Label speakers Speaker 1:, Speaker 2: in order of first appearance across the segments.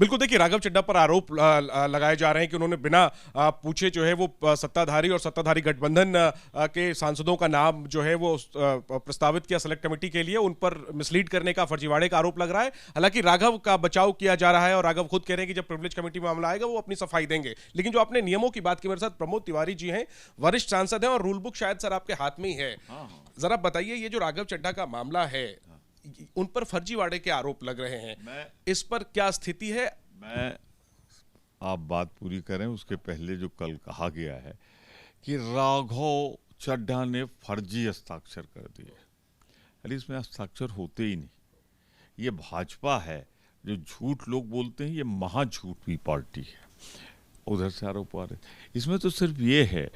Speaker 1: बिल्कुल, देखिए राघव चड्ढा पर आरोप लगाए जा रहे हैं कि उन्होंने बिना पूछे जो है वो सत्ताधारी और सत्ताधारी गठबंधन के सांसदों का नाम जो है वो प्रस्तावित किया सेलेक्ट कमेटी के लिए, उन पर मिसलीड करने का, फर्जीवाड़े का आरोप लग रहा है। हालांकि राघव का बचाव किया जा रहा है और राघव खुद कह रहे हैं कि जब प्रिविलेज कमेटी में मामला आएगा वो अपनी सफाई देंगे। लेकिन जो आपने नियमों की बात की, मेरे साथ प्रमोद तिवारी जी हैं, वरिष्ठ सांसद हैं और रूल बुक शायद सर आपके हाथ में ही है। जरा बताइए, ये जो राघव चड्ढा का मामला है, उन पर फर्जीवाड़े के आरोप लग रहे हैं, इस पर क्या स्थिति है?
Speaker 2: आप बात पूरी करें उसके पहले जो कल कहा गया है कि राघव चड्ढा ने फर्जी हस्ताक्षर कर दिए, अरे इसमें हस्ताक्षर होते ही नहीं। ये भाजपा है जो झूठ लोग बोलते हैं, ये महाझूठी पार्टी है। उधर से आरोप आ रहे, इसमें तो सिर्फ ये है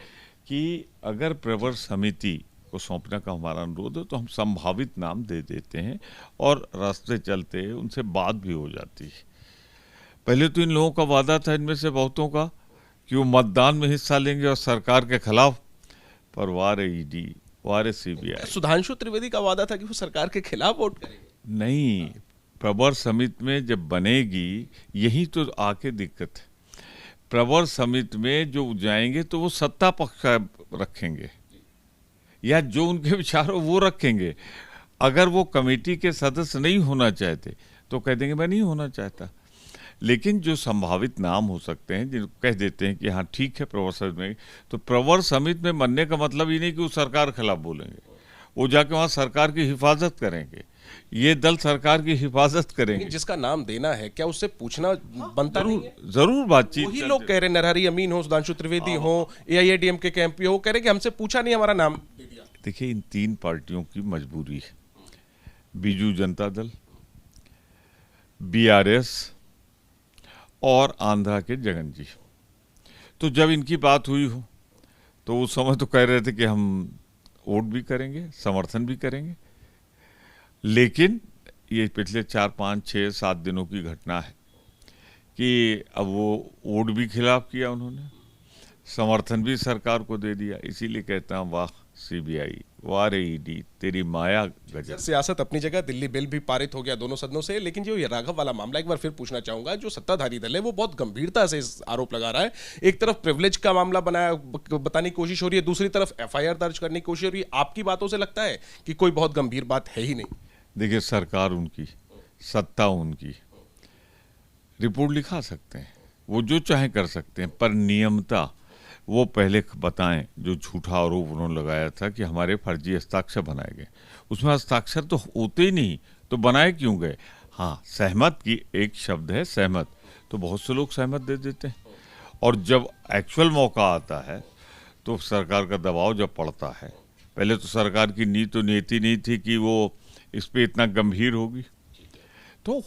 Speaker 2: कि अगर प्रवर समिति को सौंपने का हमारा अनुरोध है तो हम संभावित नाम दे देते हैं और रास्ते चलते हैं, उनसे बात भी हो जाती है। पहले तो इन लोगों का वादा था, इनमें से बहुतों का, कि वो मतदान में हिस्सा लेंगे और सरकार के खिलाफ, पर वारे ईडी, वारे सीबीआई।
Speaker 1: सुधांशु त्रिवेदी का वादा था कि वो सरकार के खिलाफ वोट करेंगे।
Speaker 2: नहीं, प्रवर समिति में जब बनेगी, यही तो आके दिक्कत है। प्रवर समिति में जो जाएंगे तो वो सत्ता पक्ष रखेंगे या जो उनके विचार हो वो रखेंगे। अगर वो कमेटी के सदस्य नहीं होना चाहते तो कह देंगे मैं नहीं होना चाहता। लेकिन जो संभावित नाम हो सकते हैं, जिनको कह देते हैं कि हाँ ठीक है प्रवर समिति में, तो प्रवर समिति में बनने का मतलब ये नहीं कि वो सरकार के खिलाफ बोलेंगे, वो जाके वहाँ सरकार की हिफाजत करेंगे। ये दल सरकार की हिफाजत करेंगे।
Speaker 1: जिसका नाम देना है, क्या उससे पूछना बनता नहीं है?
Speaker 2: जरूर बातचीत।
Speaker 1: वही लोग कह रहे, नरहरि अमीन हो, सुधांशु त्रिवेदी हो, AIADMK के MP हो, कह रहे कि हमसे पूछा नहीं, हमारा नाम दे दिया।
Speaker 2: देखिए, इन तीन पार्टियों की मजबूरी है, बीजू जनता दल, BRS और आंध्रा के जगन जी। तो जब इनकी बात हुई हो तो उस समय तो कह रहे थे कि हम वोट भी करेंगे, समर्थन भी करेंगे। लेकिन ये पिछले 4, 5, 6, 7 दिनों की घटना है कि अब वो वोट भी खिलाफ किया उन्होंने, समर्थन भी सरकार को दे दिया। इसीलिए कहता हूँ वाह CBI, वाह ईडी, तेरी माया गजब।
Speaker 1: सियासत अपनी जगह, दिल्ली बिल भी पारित हो गया दोनों सदनों से। लेकिन जो ये राघव वाला मामला, एक बार फिर पूछना चाहूंगा, जो सत्ताधारी दल है वो बहुत गंभीरता से इस आरोप लगा रहा है। एक तरफ प्रिविलेज का मामला बताने की कोशिश हो रही है, दूसरी तरफ FIR दर्ज करने की कोशिश हो रही है। आपकी बातों से लगता है कि कोई बहुत गंभीर बात है ही नहीं।
Speaker 2: देखिए, सरकार उनकी, सत्ता उनकी, रिपोर्ट लिखा सकते हैं, वो जो चाहे कर सकते हैं, पर नियमता वो पहले बताएं। जो झूठा आरोप उन्होंने लगाया था कि हमारे फर्जी हस्ताक्षर बनाए गए, उसमें हस्ताक्षर तो होते ही नहीं, तो बनाए क्यों गए? हाँ, सहमत की एक शब्द है, सहमत, तो बहुत से लोग सहमत दे देते हैं। और जब एक्चुअल मौका आता है तो सरकार का दबाव जब पड़ता है, पहले तो सरकार की नीति नहीं थी कि वो इस पे इतना गंभीर होगी। तो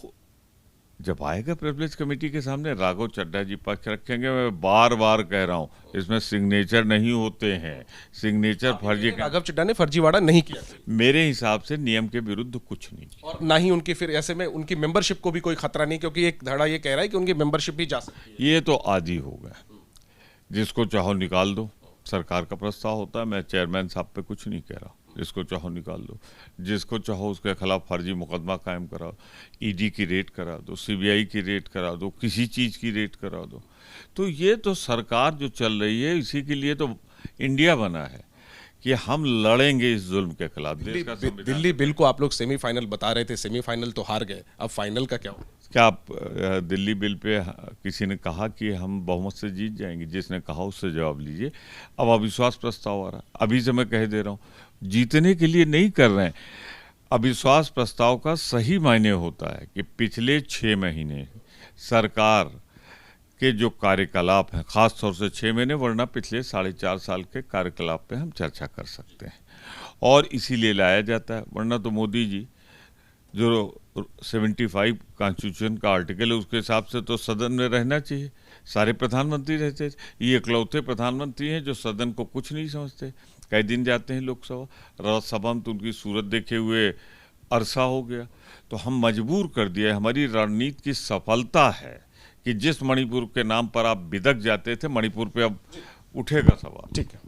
Speaker 2: जब आएगा प्रिविलेज कमेटी के सामने, राघव चड्ढा जी पक्ष रखेंगे। मैं बार बार कह रहा हूँ, इसमें सिग्नेचर नहीं होते हैं, सिग्नेचर फर्जी।
Speaker 1: राघव चड्ढा ने फर्जीवाड़ा नहीं किया,
Speaker 2: मेरे हिसाब से नियम के विरुद्ध कुछ नहीं,
Speaker 1: और ना ही उनकी, फिर ऐसे में उनकी मेंबरशिप को भी कोई खतरा नहीं, क्योंकि एक धड़ा ये कह रहा है कि उनकी मेंबरशिप भी जा सकती है।
Speaker 2: ये तो आदि हो गया, जिसको चाहो निकाल दो। सरकार का प्रस्ताव होता है, मैं चेयरमैन साहब पे कुछ नहीं कह रहा, जिसको चाहो निकाल दो, जिसको चाहो उसके खिलाफ फर्जी मुकदमा कायम कराओ, ईडी की रेड करा दो, CBI की रेड करा दो, किसी चीज़ की रेड करा दो। तो ये तो सरकार जो चल रही है, इसी के लिए तो इंडिया बना है कि हम लड़ेंगे इस जुल्म के खिलाफ।
Speaker 1: दिल्ली बिल को आप लोग सेमीफाइनल बता रहे थे, सेमीफाइनल तो हार गए, अब फाइनल का क्या हो?
Speaker 2: क्या आप दिल्ली बिल पे किसी ने कहा कि हम बहुमत से जीत जाएंगे? जिसने कहा उससे जवाब लीजिए। अब अविश्वास प्रस्ताव आ रहा है, अभी से मैं कह दे रहा हूँ, जीतने के लिए नहीं कर रहे हैं। अविश्वास प्रस्ताव का सही मायने होता है कि पिछले 6 महीने सरकार के जो कार्यकलाप हैं, खास तौर से 6 महीने, वरना पिछले 4.5 साल के कार्यकलाप पे हम चर्चा कर सकते हैं, और इसीलिए लाया जाता है। वरना तो मोदी जी जो 75 कॉन्स्टिट्यूशन का आर्टिकल है, उसके हिसाब से तो सदन में रहना चाहिए, सारे प्रधानमंत्री रहते थे। ये इकलौते प्रधानमंत्री हैं जो सदन को कुछ नहीं समझते। कई दिन जाते हैं लोकसभा, राज्यसभा में तो उनकी सूरत देखे हुए अरसा हो गया। तो हम मजबूर कर दिया, हमारी रणनीति की सफलता है कि जिस मणिपुर के नाम पर आप बिदक जाते थे, मणिपुर पे अब उठेगा सवाल।
Speaker 1: ठीक है।